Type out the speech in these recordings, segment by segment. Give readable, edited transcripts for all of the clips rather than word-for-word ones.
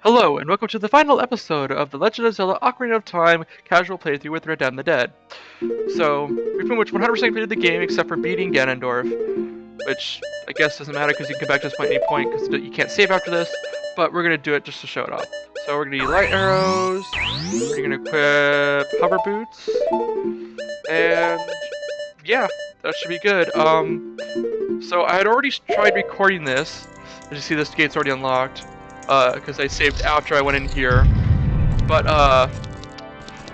Hello, and welcome to the final episode of the Legend of Zelda Ocarina of Time casual playthrough with Red Dead and the Dead. So, we've pretty much 100% completed the game except for beating Ganondorf, which I guess doesn't matter because you can come back to this point at any point because you can't save after this, but we're going to do it just to show it off. So we're going to use light arrows, we're going to equip hover boots, and yeah, that should be good. So I had already tried recording this. As you see, this gate's already unlocked. Because I saved after I went in here. But,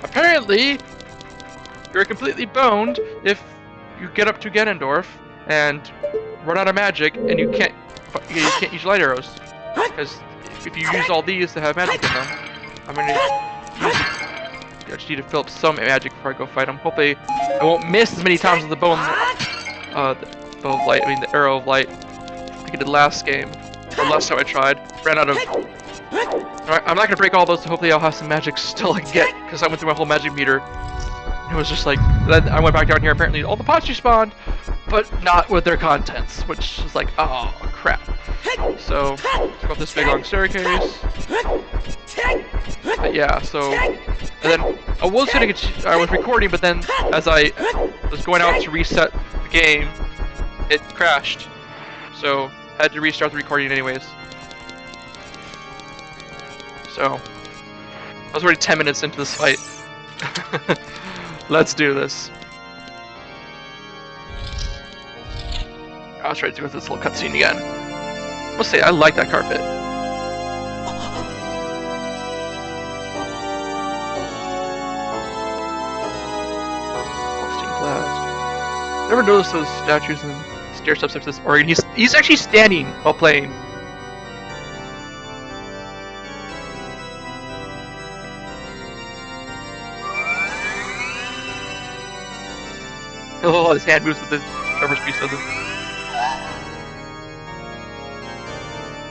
apparently, you're completely boned if you get up to Ganondorf and run out of magic and you can't use light arrows. Because if you use all these, they have magic in them. I'm gonna use it. I just need to fill up some magic before I go fight him. Hopefully, I won't miss as many times with the bow of light, the arrow of light, like I did last game. The last time I tried, ran out of. Alright, I'm not gonna break all those, so hopefully I'll have some magic still I can get, because I went through my whole magic meter. It was just like, then I went back down here, apparently all the pots respawned, but not with their contents, which is like, oh crap. So, go up this big long staircase. But yeah, so, and then I was recording, but then as I was going out to reset the game, it crashed. So, I had to restart the recording anyways. So, I was already 10 minutes into this fight. Let's do this. I'll try to do this little cutscene again. I must say, I like that carpet. Stained glass. Never noticed those statues and stair steps like this organ. He's actually standing while playing. Oh, his hand moves with the rubber piece of it.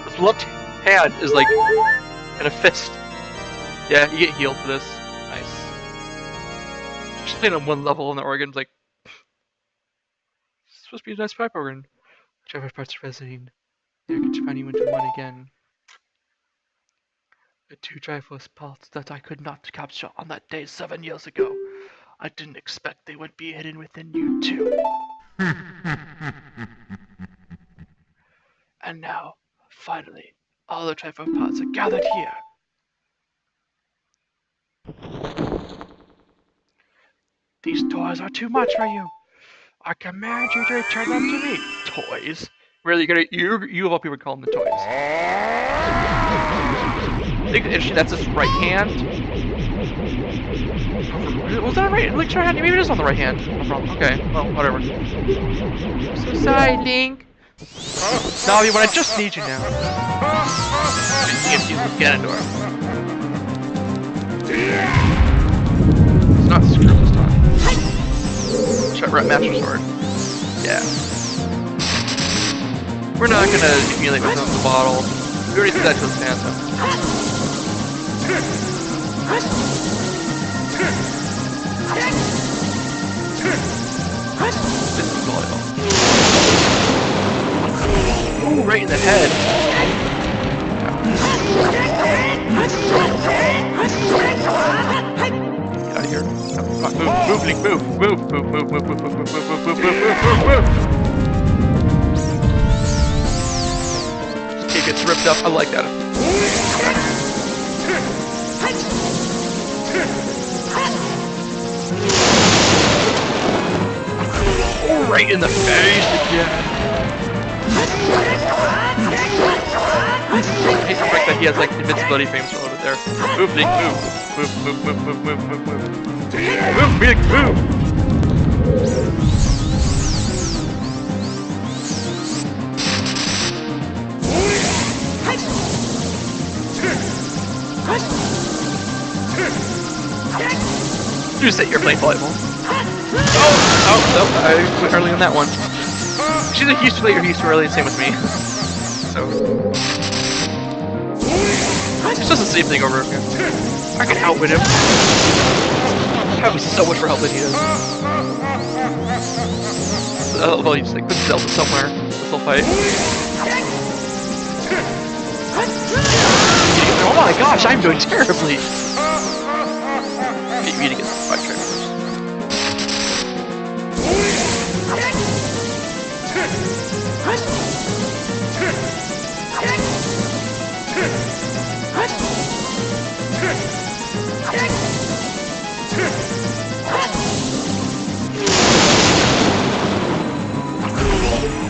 His left hand is like in a fist. Yeah, you get healed for this. Nice. Just playing on one level on the organ, like it's supposed to be a nice pipe organ. Whichever parts are resonating, they're combining into one again. The two driveless parts that I could not capture on that day 7 years ago. I didn't expect they would be hidden within you too. And now, finally, all the triforce parts are gathered here. These toys are too much for you. I command you to return them to me. Toys? Really, you of all people call them the toys. I think interesting, that's his right hand. Was that a right? Link's right hand? Maybe it is on the right hand. No problem. Okay, well, whatever. I'm so sorry, Link. Navi, when I just need you now. You can't use Ganondorf. It's not screw this time. Try Master Sword. Yeah. We're not gonna accumulate what's in the bottle. We already did that to the Phantom. This is loyal. Ooh, right in the head. Get out of here. Move, Link, move. This cake gets ripped up. I like that. Right in the face again. I hate the fact that he has like invincibility frames for a little bit there. Move, Link, move. Move, Link, move. You said you're playing volleyball. Oh, nope, I went early on that one. She's a huge player, he's too early, same with me. So. It's just the same thing over again. I can outwit him. That was so much more help than he does. Well, he's like, put Zelda somewhere. This whole fight. Oh my gosh, I'm doing terribly! Beat me to get the fight track first.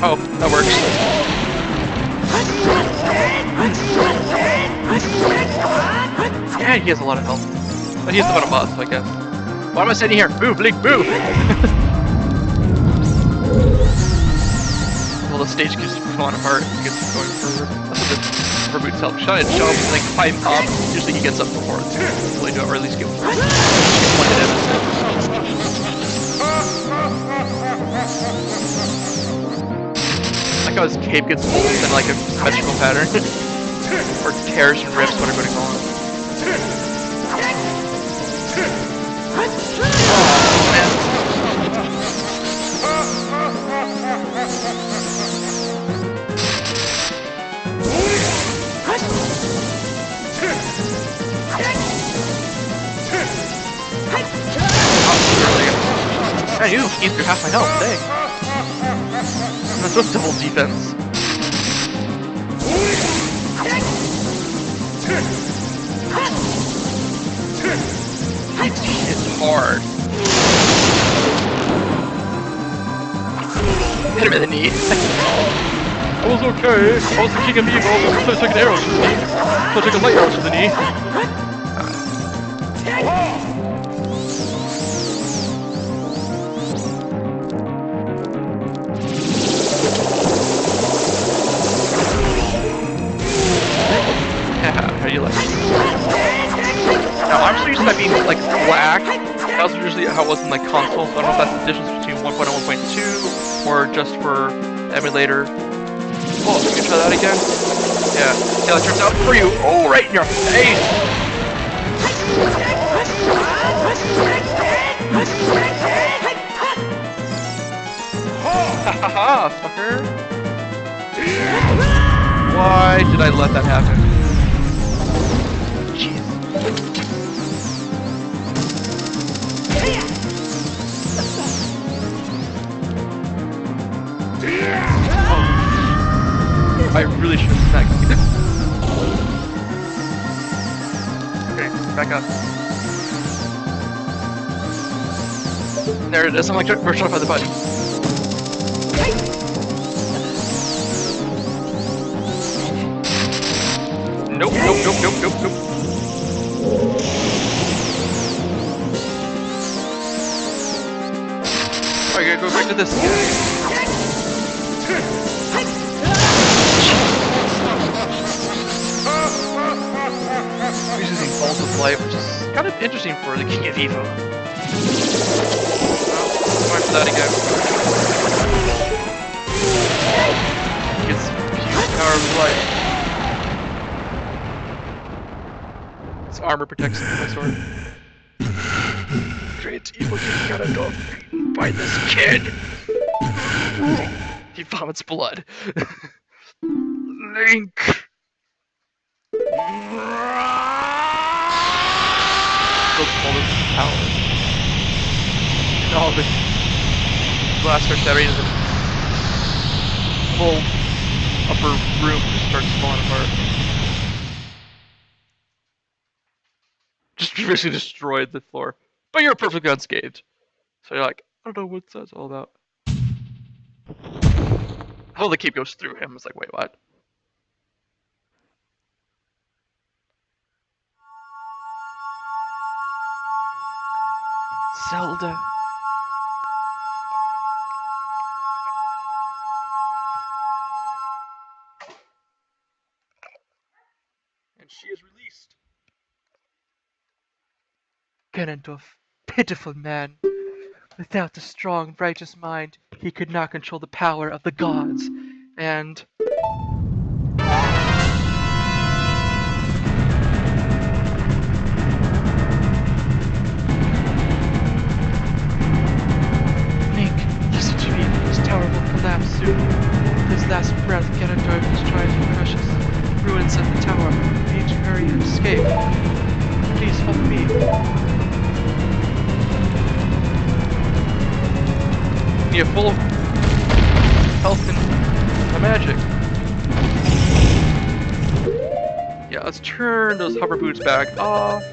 Oh, that works. And he has a lot of health. But he's the final boss, so I guess. Why am I sitting here? Move, Link, move! Well, the stage keeps falling apart. It gets going further. That's what the boots help. Shut it, jump, like fight pop. Usually he gets up before it's really do it, or at least get one hit in. Like how his cape gets pulled in like a symmetrical pattern. Or tears and rips, whatever you call it. Oh, man. I knew he's through half my health, dang. That's with double defense. It's hard. Hit him in the knee. I was okay. I was the king of evil. So I took an arrow to the knee. So I took a light arrow to the knee. How do you like it? Now, I'm just used to that being like black. That was usually how it was in like console, so I don't know if that's the difference between 1.0 and 1.2 or just for emulator. Oh, can you try that again? Yeah. See how it turns out for you. Oh, right in your face! Hahaha, fucker! Why did I let that happen? Jeez. I really should have smacked him. Okay, back up. There it is, I'm like rushed off by the button. Nope, nope, nope, nope, nope, nope. Alright, gotta go back to this guy. He's using Balls of Light, which is kind of interesting for the King of Evil. Try for that again. He gets huge power of light. His armor protects him with my sword. Great evil King Ganon by this kid! He vomits blood. Link! All this power. And all the blaster shattering in the whole upper room just starts falling apart. Just basically destroyed the floor. But you're perfectly unscathed. So you're like, I don't know what that's all about. Oh, the cape goes through him. It's like, wait, what? Zelda. And she is released. Ganondorf, pitiful man. Without a strong, righteous mind, he could not control the power of the gods. And... collapse soon. With his last breath, Ganondorf is trying to crush us. Ruins of the tower. We need to hurry and escape. cave. Please follow me. You have full health and magic. Yeah, let's turn those hover boots back off.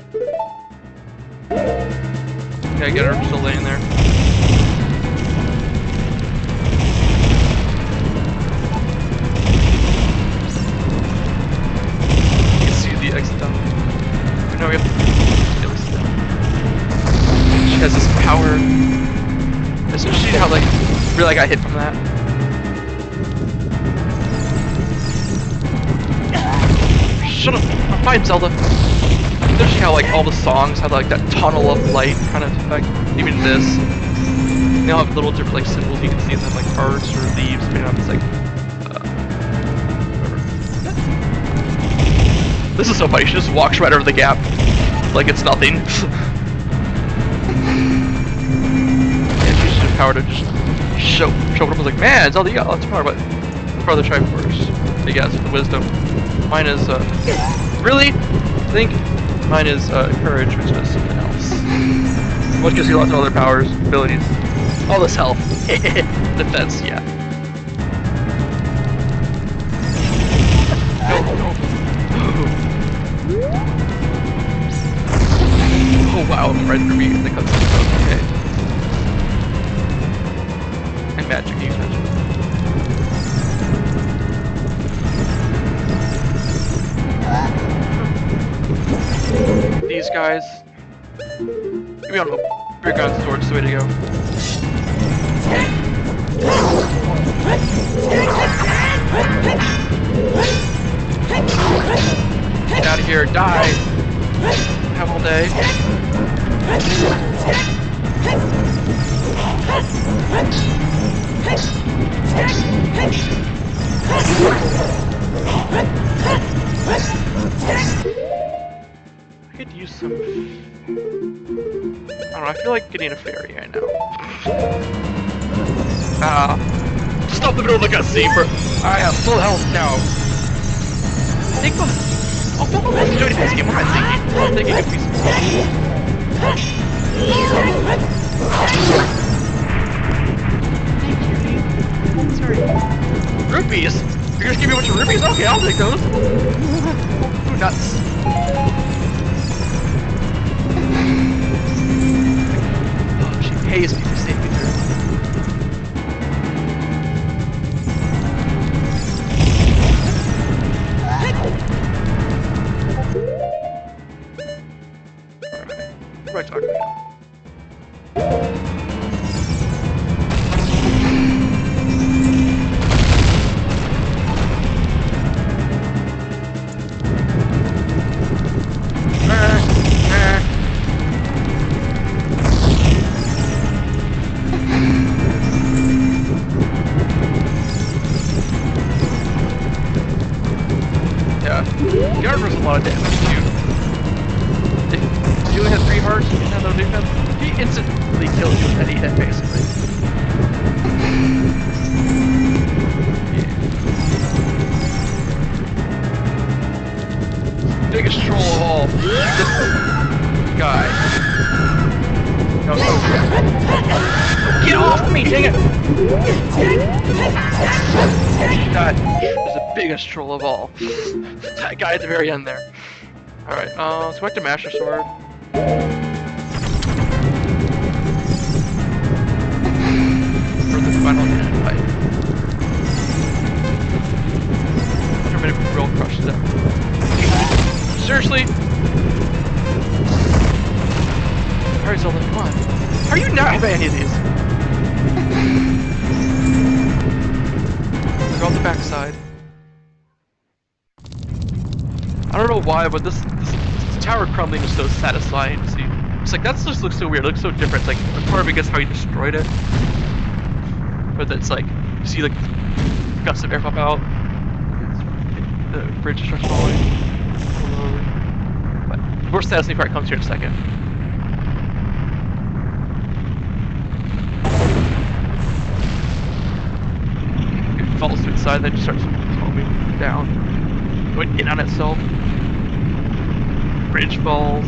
Yeah, get her still laying there. You can see the exit down. No, we have to kill this thing. She has this power. Especially how like really I got hit from that. Shut up! I'm fine, Zelda. Especially how like all the songs have like that tunnel of light kind of effect. Even this, they all have little different like symbols you can see. Them like hearts or leaves, depending on if it's like. This is so funny. She just walks right over the gap, like it's nothing. Yeah, she just has power to just show up. I was like, man, Zelda, you got lots of power, but I'd rather try first. I guess with the wisdom. Mine is really? I think mine is courage, which is something else. Which gives you lots of other powers, abilities. All this health. Defense, yeah. No. Oh wow, right through me. I think that's okay. And magic, use magic. These guys. Maybe on a bigger on swords is the way to go. Get out of here, die! Have all day. I could use some. I don't know, I feel like getting a fairy right now. Stop the middle of the cutscene for. I have full health now. Take them. Oh, follow this. Do anything. What am I thinking? I'm thinking a piece of. Sorry. Rupees? You're gonna give me a bunch of rupees? Okay, I'll take those. Ooh, nuts. Oh, she pays me for saving her. What am I talking about? Ganon does a lot of damage too. If you only had 3 hearts and had no defense, he instantly kills you with any hit, basically. Yeah. Biggest troll of all. This guy. No. Get off me, dang it! That is the biggest troll of all. That guy at the very end there. Alright, select a Master Sword. For the final fight. I'm gonna real crush them. Seriously? Alright, Zelda, come on. Are you not having any of these? They're on the backside. I don't know why, but this tower crumbling is so satisfying to see. It's like, that just looks so weird, it looks so different. It's like, part of it gets how you destroyed it. But it's like, you see like, gusts of air pop out. The bridge starts falling. But the more satisfying part comes here in a second. It falls to its side, then it starts foaming down. Going in on itself. bridge falls.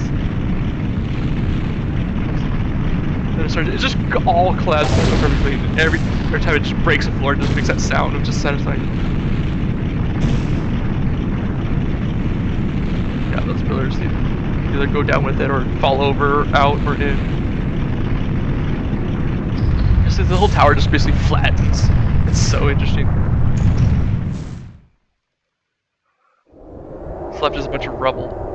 Then it's just all collapsing so perfectly. Every time it just breaks the floor, it just makes that sound, which is satisfying. Yeah, those pillars either go down with it or fall over, out, or in. Just the whole tower just basically flattens. It's so interesting. It's left just a bunch of rubble.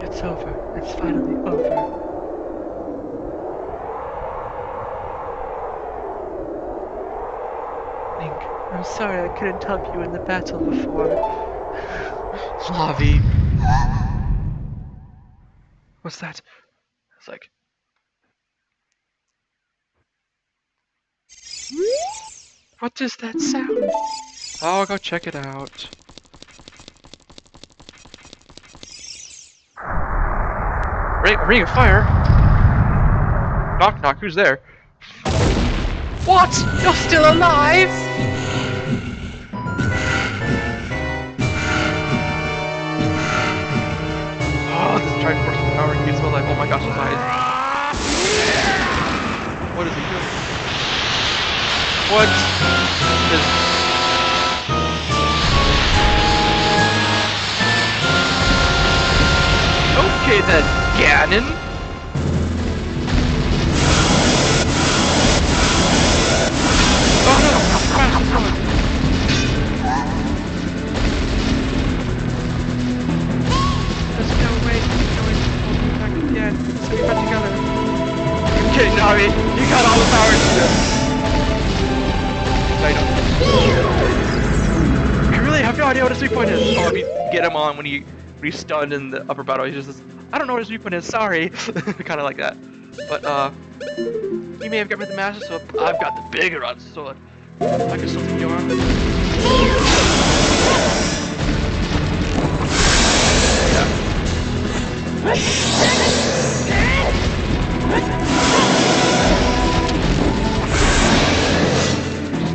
It's over. It's finally over. Link, I'm sorry I couldn't help you in the battle before. Lavi. What's that? It's like... What is that sound? Oh, I'll go check it out. Ring of fire? Knock knock, who's there? What? You're still alive? Oh, this giant force of power keeps me alive. Oh my gosh, his eyes. What is he doing? What is... Okay then, Ganon. Oh no! There's no way he's going to hold me back again. Let's get back together. Okay, Nami, you got all the power to do. I really have no idea what his weak point is. Oh, let me get him on when he's stunned in the upper battle. He's just, I don't know what his weak point is. Sorry, kind of like that. But he may have got me the Master Sword. I've got the bigger sword. I can still take you on. Yeah.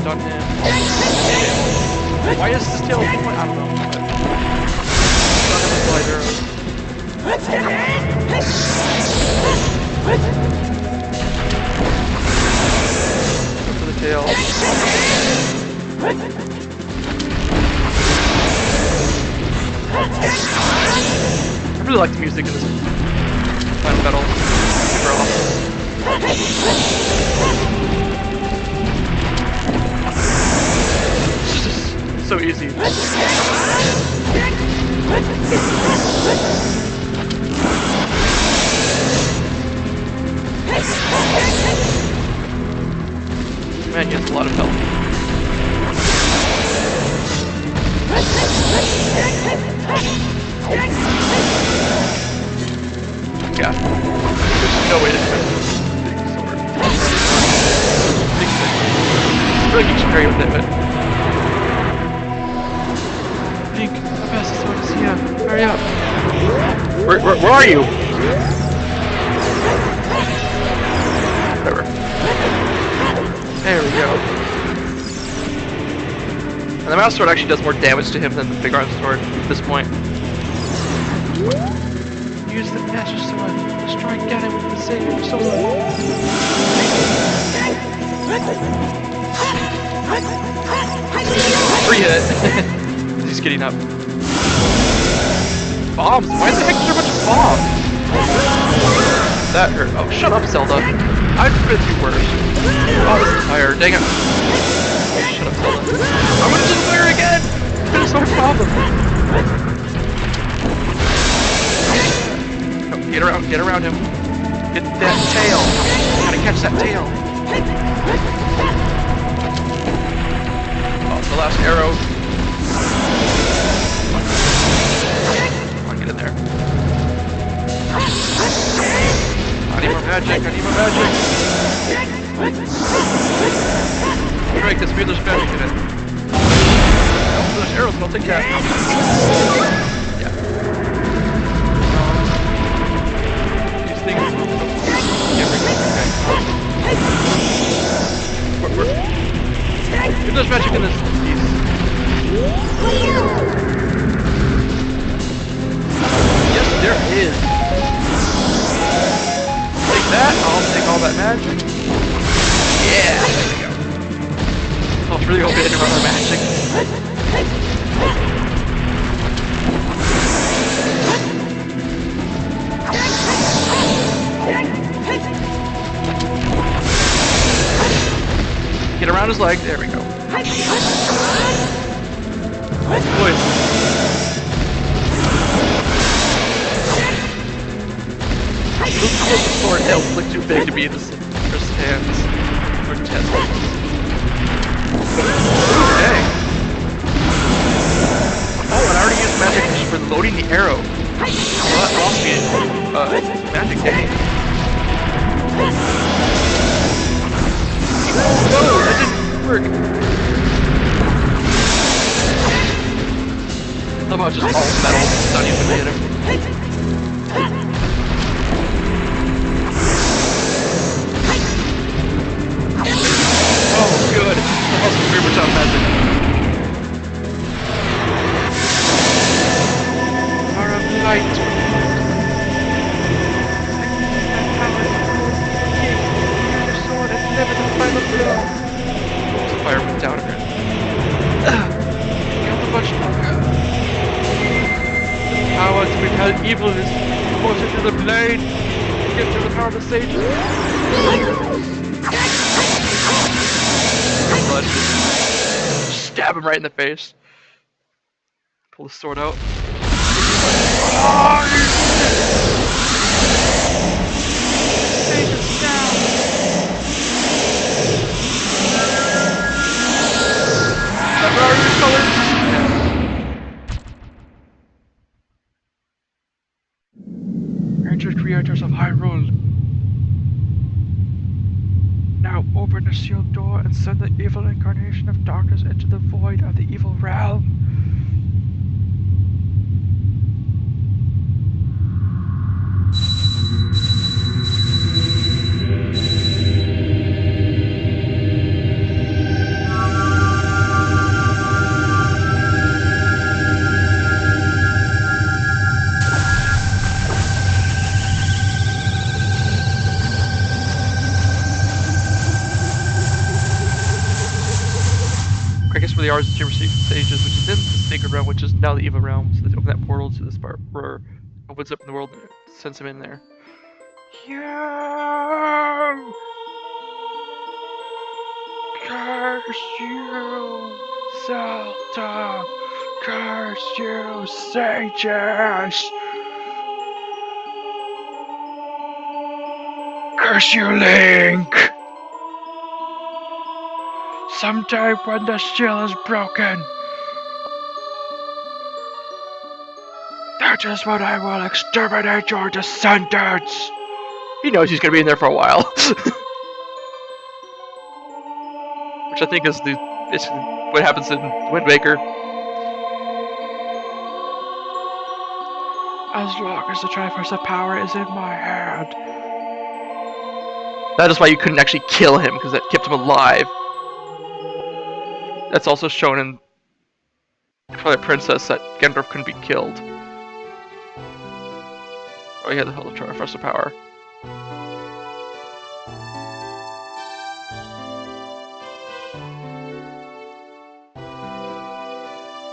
Stun him. Why is this tail point? I don't know. Stun him with light arrows. Go for the tail. I really like the music in this final battle. Super awesome. It's just so easy. Man, he has a lot of health. Yeah. There's no way to defend this big sword. Big thing. Really keeps you with it, but... Link, the Master Sword is here. Hurry up. Where are you? Whatever. There we go. And the Master Sword actually does more damage to him than the Big Arm Sword at this point. Use the Master Sword. Destroy Ganon with the Savior Sword. Free hit. He's getting up. Bombs? Why the heck is there a bunch of bombs? That hurt. Oh, shut up, Zelda. I've been through worse. Oh, this is tired. Dang it. Shut up, Zelda. I'm gonna just clear again! There's no problem. No, get around him. Get that tail. Gotta catch that tail. Oh, the last arrow. Come on, get in there. I need more magic, Drake, this there's magic in it. Oh, there's arrows, but I'll take that. Yeah. These things... If there's magic in this piece... water magic. Get around his leg. There we go. Boy. The sword hills look too big to be in his hands. Or chest. Okay. Oh, and I already used magic for loading the arrow. Well, that lost me magic day. No, that didn't work. How about just all metal, not even hit him? Oh, good. That was super tough magic. Power of light. Your sword and never the final blow. The fire went down again. Count the bunch now. Power to repel evil is closer to the blade. Get to the power of the sages. Blood. Stab him right in the face. Pull the sword out. Sages down. What are your colors? Ancient creators of Hyrule, now open the sealed door and send the evil incarnation of darkness into the void of the evil realm. I guess where they are is the Chamber Sages, which is in the Sacred Realm, which is now the Evil Realm. So they open that portal to this part where it opens up in the world and sends him in there. Yeah! Curse you, Zelda! Curse you, Sages! Curse you, Link! Someday when the seal is broken, that is when I will exterminate your descendants! He knows he's gonna be in there for a while. Which I think is basically what happens in Wind Waker. As long as the Triforce of Power is in my hand. That is why you couldn't actually kill him, because that kept him alive. That's also shown in Twilight Princess that Ganondorf couldn't be killed. Oh, he had the whole Triforce of Power.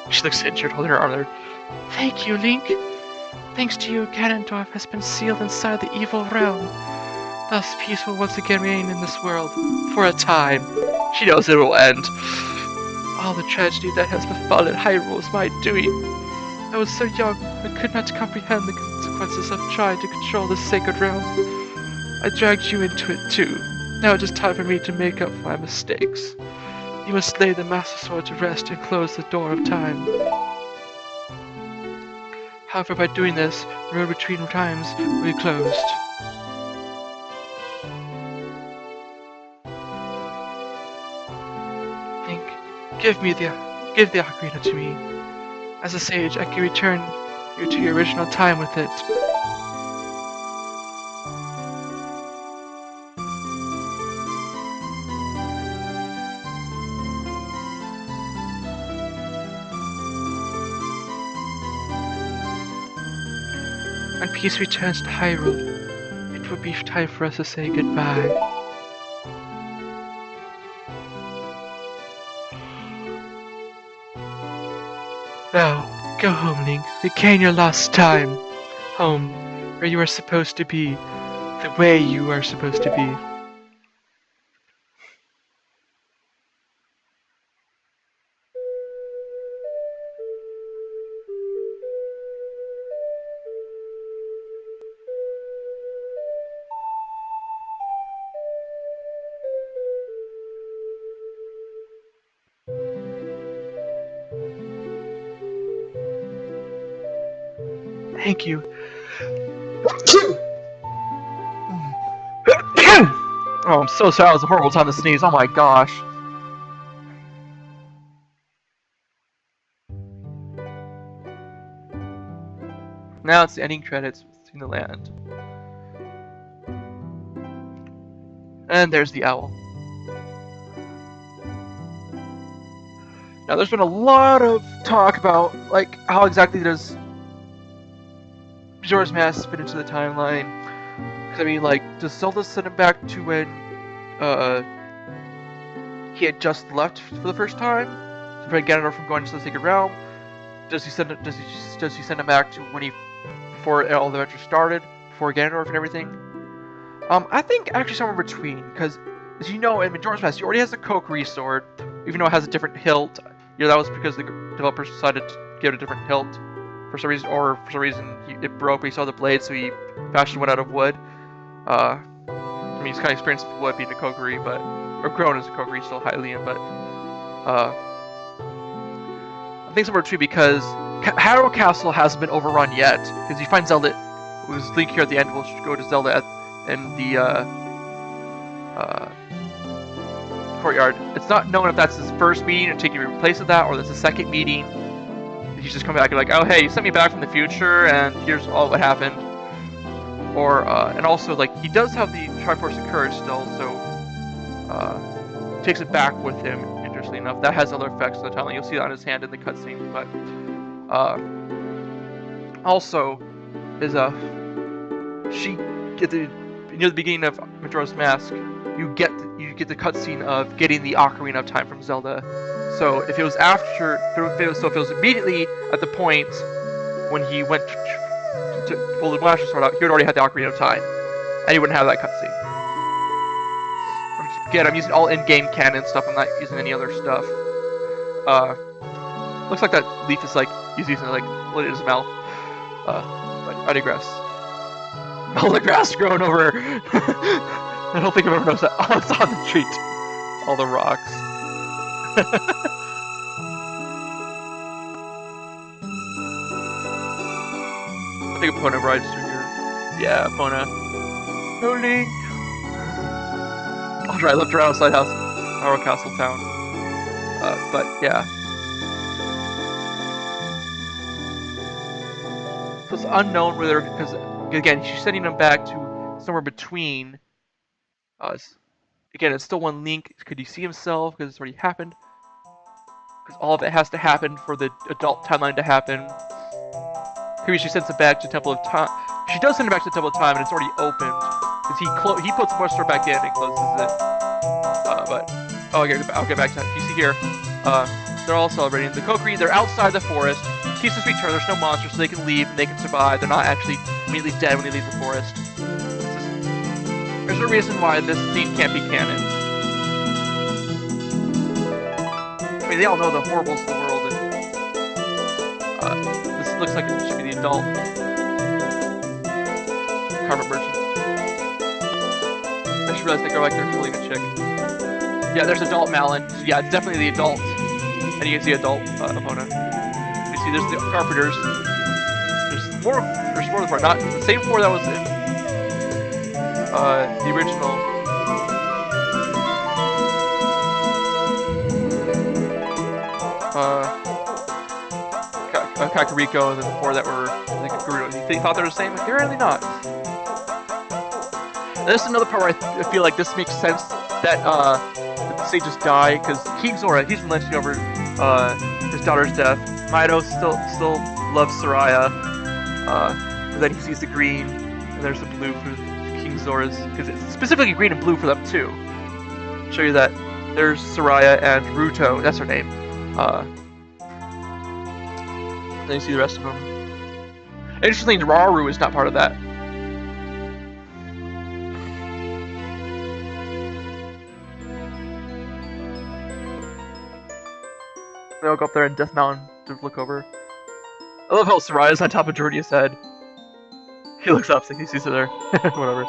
She looks injured, holding her arm there. Thank you, Link. Thanks to you, Ganondorf has been sealed inside the evil realm. Thus, peace will once again reign in this world. For a time. She knows it will end. All the tragedy that has befallen Hyrule is my doing. I was so young, I could not comprehend the consequences of trying to control this sacred realm. I dragged you into it too. Now it is time for me to make up for my mistakes. You must lay the Master Sword to rest and close the door of time. However, by doing this, the road between times will be closed. Link, give the Ocarina to me. As a sage, I can return you to your original time with it. When peace returns to Hyrule, it will be time for us to say goodbye. Now, go home, Link. Regain your lost time. Home, where you are supposed to be. The way you are supposed to be. Thank you. Oh, I'm so sorry. It was a horrible time to sneeze. Oh my gosh. Now it's the ending credits in the land. And there's the owl. Now there's been a lot of talk about like how exactly does Majora's Mask fit into the timeline. Cause I mean, like, does Zelda send him back to when he had just left for the first time to prevent Ganon from going to the Sacred Realm? Does he send him back to when before all the adventure started, before Ganondorf and everything? I think actually somewhere in between, because as you know, in Majora's Mask, he already has the Kokiri sword, even though it has a different hilt. You know, that was because the developers decided to give it a different hilt for some reason, or for some reason it broke. But he saw the blade, so he fashioned one out of wood. I mean, he's kind of experienced with wood being a Kokiri, but or grown as a Kokiri, still Hylian, but I think somewhere in between because Hyrule Castle hasn't been overrun yet, because you find Zelda. It was Link here at the end. We'll go to Zelda in the courtyard. It's not known if that's his first meeting and taking place of that, or that's the second meeting. He's just coming back and like, oh hey, you sent me back from the future, and here's all what happened. Or and also like he does have the Triforce of Courage still, so takes it back with him. Interestingly enough, that has other effects on the timeline. You'll see that on his hand in the cutscene. But also is she at the near the beginning of Majora's Mask, you get the cutscene of getting the Ocarina of Time from Zelda. So if it was after, if it was immediately at the point when he went to pull the Master Sword out, he would already had the Ocarina of Time, and he wouldn't have that cutscene. Again, I'm using all in-game canon stuff. I'm not using any other stuff. Looks like that leaf is like he's using it like lit in his mouth. But I digress. All the grass growing over. I don't think I've ever noticed that. Oh, it's on the street. All the rocks. I think Epona rides through here. Yeah, Epona. No Link. I'll try. I left her outside house, our castle town. But yeah. So it's unknown whether, because again, she's sending him back to somewhere between us. Again, it's still one Link. Could he see himself? Because it's already happened. Because all of it has to happen for the adult timeline to happen. Maybe she sends it back to Temple of Time. She does send it back to Temple of Time, and it's already opened. Because he puts the monster back in and closes it. But I'll get back to that. You see here, they're all celebrating. The Kokiri, they're outside the forest. Keeps us return. There's no monsters, so they can leave and they can survive. They're not actually immediately dead when they leave the forest. There's a reason why this scene can't be canon. I mean, they all know the horribles of the world, and this looks like it should be the adult carpet merchant. I just realized they go like they're holding a chick. Yeah, there's adult Malin. Yeah, it's definitely the adult. And you can see adult Epona. You see, there's the carpenters. There's more of the four. Not the same four that was in the original. Kakariko, and then the four that were like Gerudo. You thought they were the same? Apparently not. And this is another part where I feel like this makes sense that the sages die, because King Zora, he's relenting over his daughter's death. Mido still loves Soraya, and then he sees the green, and there's the blue for King Zora's, because it's specifically green and blue for them too. I'll show you that. There's Soraya and Ruto, that's her name. then you see the rest of them. Interestingly, Rauru is not part of that. They all go up there in Death Mountain to look over. I love how Soraya is on top of Jordia's head. He looks up, so he sees her there. Whatever.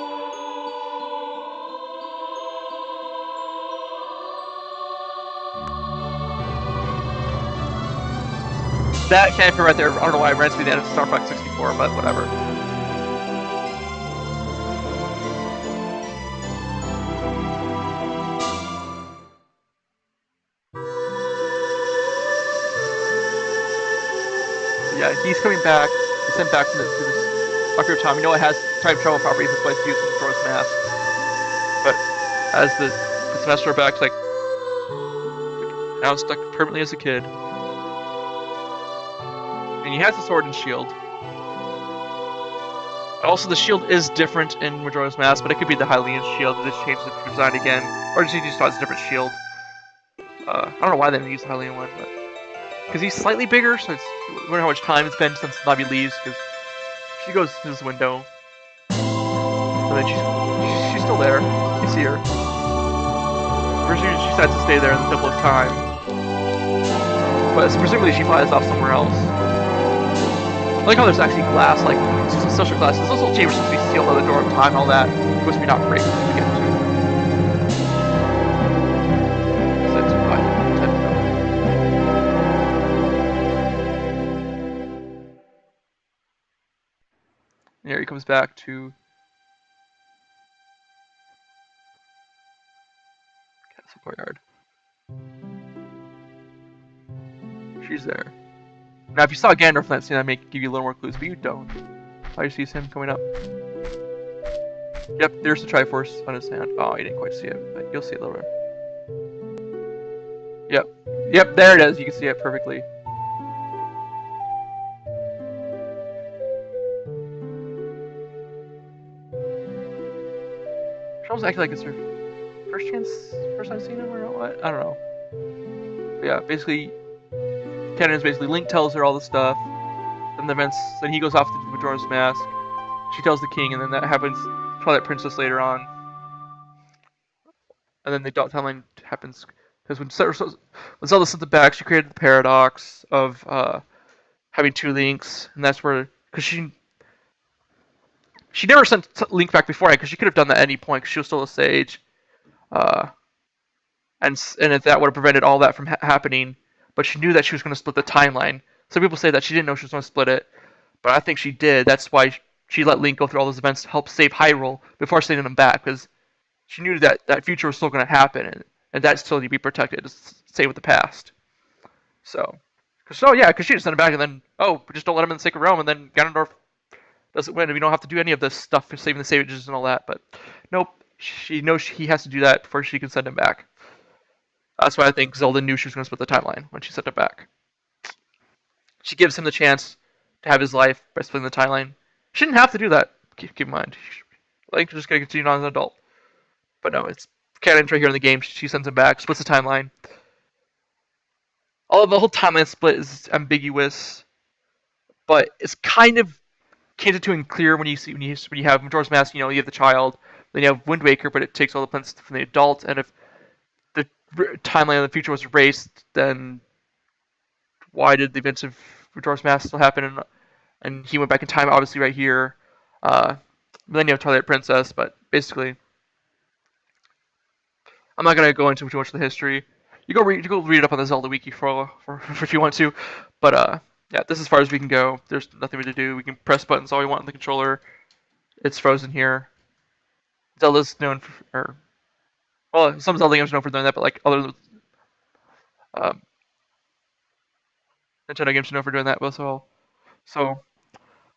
That camping right there, I don't know why it reminds me of the end of Star Fox 64, but whatever. Yeah, he's coming back. He's sent back to this Ocarina of Time. You know it has time travel properties, that's why it's used in Majora's Mask. But as the semester back, it's like now stuck permanently as a kid. And he has a sword and shield. Also, the shield is different in Majora's Mask, but it could be the Hylian shield. They just changed the design again, or just thought it's a different shield. I don't know why they didn't use the Hylian one, but because he's slightly bigger, so it's I wonder how much time it's been since Navi leaves. Because she goes to this window, and then she's still there. You see her. First, she decides to stay there in the Temple of Time, but presumably she flies off somewhere else. I like how there's actually glass, like social glass. This little chamber's supposed to be sealed by the door of time and all that. It's supposed to be not break to get to. So it's and here he comes back to Castle Courtyard. She's there. Now, if you saw Ganon from that scene, that may give you a little more clues, but you don't. All you see is him coming up. Yep, there's the Triforce on his hand. Oh, you didn't quite see it, but you'll see it later. Yep, there it is. You can see it perfectly. She almost acting like it's her first time seeing him or what? I don't know. But yeah, basically, Ganon is basically Link tells her all the stuff. Then the events. Then he goes off to Majora's Mask. She tells the king, and then that happens. Twilight Princess later on. And then the Adult Timeline happens because when Zelda sent it back, she created the paradox of having two Links, and that's where because she never sent Link back beforehand because she could have done that at any point because she was still a sage, and if that would have prevented all that from happening. But she knew that she was going to split the timeline. Some people say that she didn't know she was going to split it, but I think she did. That's why she let Link go through all those events to help save Hyrule before sending him back, because she knew that that future was still going to happen, and that still need to be protected to save with the past. So she just sent him back, and then just don't let him in the Sacred Realm, and then Ganondorf doesn't win, and we don't have to do any of this stuff for saving the sages and all that. But nope, she knows he has to do that before she can send him back. That's why I think Zelda knew she was going to split the timeline when she sent it back. She gives him the chance to have his life by splitting the timeline. She didn't have to do that. Keep in mind, Link just going to continue on as an adult. But no, it's Ganon's right here in the game. She sends him back, splits the timeline. The whole timeline split is ambiguous, but it's kind of hinted to and clear when you have Majora's Mask. You have the child, then you have Wind Waker, but it takes all the plans from the adult. And if the timeline of the future was erased, then why did the events of Majora's Mask still happen? And he went back in time, obviously, right here. Then you have Twilight Princess, but basically, I'm not gonna go into too much of the history. You go read it up on the Zelda Wiki for if you want to. But yeah, this is as far as we can go. There's nothing to do. We can press buttons all we want on the controller. It's frozen here. Zelda's known for, some Zelda games are known for doing that, but like other Nintendo games are known for doing that as well. So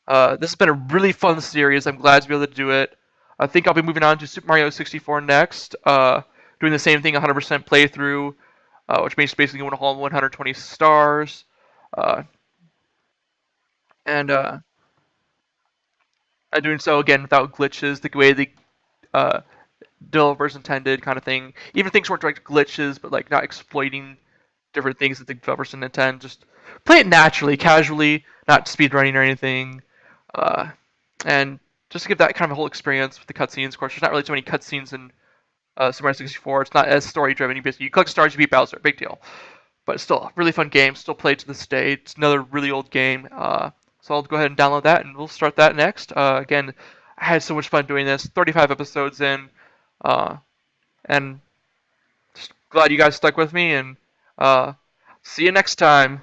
this has been a really fun series. I'm glad to be able to do it. I think I'll be moving on to Super Mario 64 next. Doing the same thing, 100% playthrough, which means basically going to haul 120 stars. And doing so again without glitches, the way the developers intended, kind of thing. Even things weren't direct glitches, but like not exploiting different things that the developers didn't intend. Just play it naturally, casually, not speedrunning or anything, uh, and just to give that kind of a whole experience with the cutscenes. Of course, there's not really too many cutscenes in Super Mario 64. It's not as story driven. You collect stars, you beat Bowser, big deal. But it's still a really fun game. Still played to this day. It's another really old game. So I'll go ahead and download that, and we'll start that next. Again, I had so much fun doing this. 35 episodes in, uh, and just glad you guys stuck with me. And see you next time.